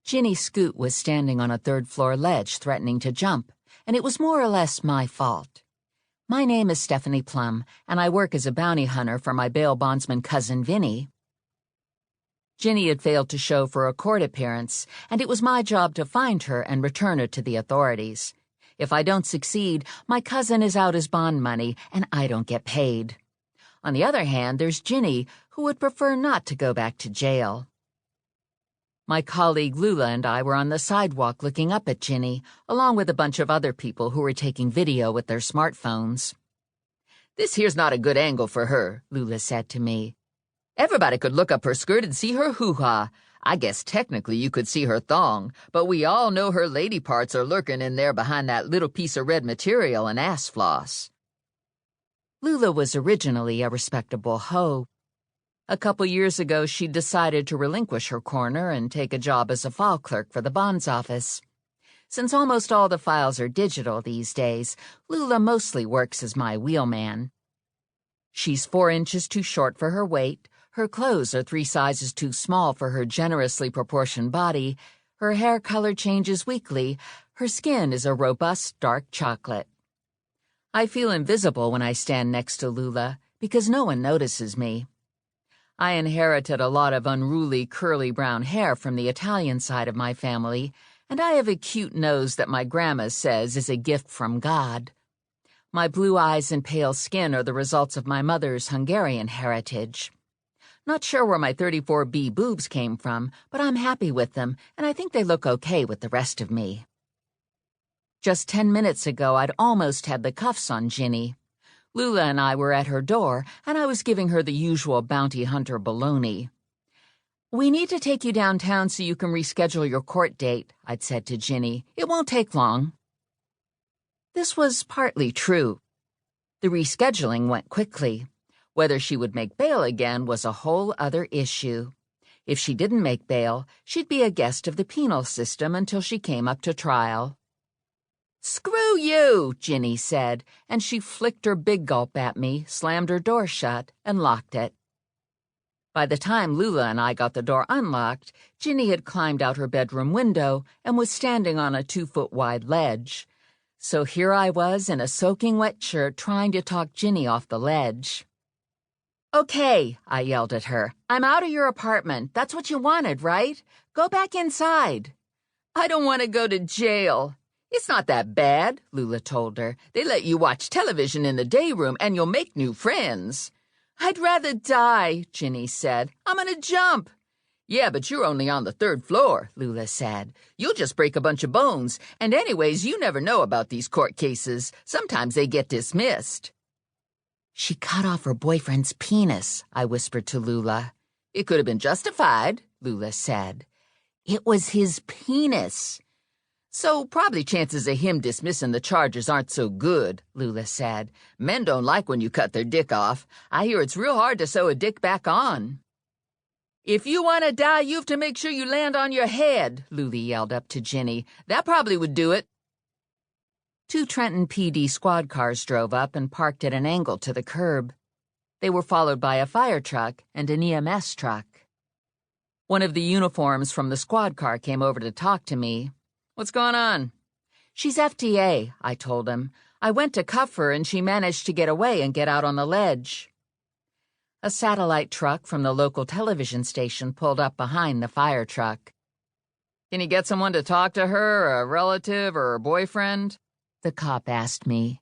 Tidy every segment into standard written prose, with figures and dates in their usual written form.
Ginny Scoot was standing on a third-floor ledge threatening to jump, and it was more or less my fault. My name is Stephanie Plum, and I work as a bounty hunter for my bail bondsman cousin Vinny. Ginny had failed to show for a court appearance, and it was my job to find her and return her to the authorities. If I don't succeed, my cousin is out his bond money, and I don't get paid. On the other hand, there's Ginny, who would prefer not to go back to jail. My colleague Lula and I were on the sidewalk looking up at Ginny, along with a bunch of other people who were taking video with their smartphones. "This here's not a good angle for her," Lula said to me. "Everybody could look up her skirt and see her hoo-ha. I guess technically you could see her thong, but we all know her lady parts are lurking in there behind that little piece of red material and ass floss." Lula was originally a respectable hoe. A couple years ago, she decided to relinquish her corner and take a job as a file clerk for the bonds office. Since almost all the files are digital these days, Lula mostly works as my wheelman. She's 4 inches too short for her weight, her clothes are 3 sizes too small for her generously proportioned body, her hair color changes weekly, her skin is a robust dark chocolate. I feel invisible when I stand next to Lula because no one notices me. I inherited a lot of unruly, curly brown hair from the Italian side of my family, and I have a cute nose that my grandma says is a gift from God. My blue eyes and pale skin are the results of my mother's Hungarian heritage. Not sure where my 34B boobs came from, but I'm happy with them, and I think they look okay with the rest of me. Just 10 minutes ago, I'd almost had the cuffs on Ginny. Lula and I were at her door, and I was giving her the usual bounty hunter baloney. "We need to take you downtown so you can reschedule your court date," I'd said to Ginny. "It won't take long." This was partly true. The rescheduling went quickly. Whether she would make bail again was a whole other issue. If she didn't make bail, she'd be a guest of the penal system until she came up to trial. "Screw you," Ginny said, and she flicked her big gulp at me, slammed her door shut, and locked it. By the time Lula and I got the door unlocked, Ginny had climbed out her bedroom window and was standing on a 2-foot-wide ledge. So here I was in a soaking wet shirt trying to talk Ginny off the ledge. "Okay," I yelled at her. "I'm out of your apartment. That's what you wanted, right? Go back inside." "I don't want to go to jail." "It's not that bad," Lula told her. "They let you watch television in the day room and you'll make new friends." "I'd rather die," Ginny said. "I'm gonna jump." "Yeah, but you're only on the 3rd floor," Lula said. "You'll just break a bunch of bones, and anyways, you never know about these court cases. Sometimes they get dismissed." "She cut off her boyfriend's penis," I whispered to Lula. "It could have been justified," Lula said. "It was his penis." "So probably chances of him dismissing the charges aren't so good," Lula said. "Men don't like when you cut their dick off. I hear it's real hard to sew a dick back on." "If you want to die, you have to make sure you land on your head," Lula yelled up to Ginny. "That probably would do it." 2 Trenton PD squad cars drove up and parked at an angle to the curb. They were followed by a fire truck and an EMS truck. One of the uniforms from the squad car came over to talk to me. "What's going on?" "She's FTA," I told him. "I went to cuff her and she managed to get away and get out on the ledge." A satellite truck from the local television station pulled up behind the fire truck. "Can you get someone to talk to her, a relative or a boyfriend?" the cop asked me.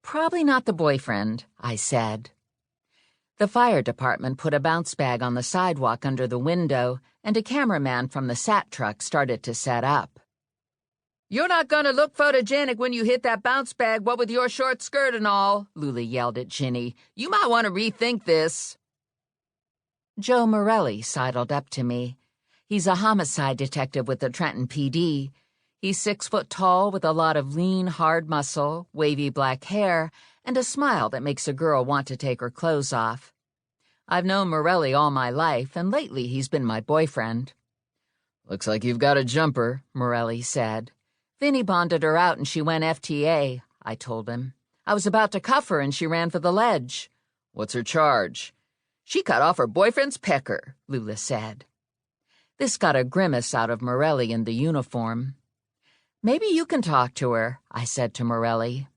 "Probably not the boyfriend," I said. The fire department put a bounce bag on the sidewalk under the window, and a cameraman from the SAT truck started to set up. "You're not going to look photogenic when you hit that bounce bag, what with your short skirt and all," Lula yelled at Ginny. "You might want to rethink this." Joe Morelli sidled up to me. He's a homicide detective with the Trenton PD. He's 6 foot tall with a lot of lean, hard muscle, wavy black hair, and a smile that makes a girl want to take her clothes off. I've known Morelli all my life, and lately he's been my boyfriend. "Looks like you've got a jumper," Morelli said. "Vinny bonded her out and she went FTA," I told him. "I was about to cuff her and she ran for the ledge." "What's her charge?" "She cut off her boyfriend's pecker," Lula said. This got a grimace out of Morelli in the uniform. "Maybe you can talk to her," I said to Morelli.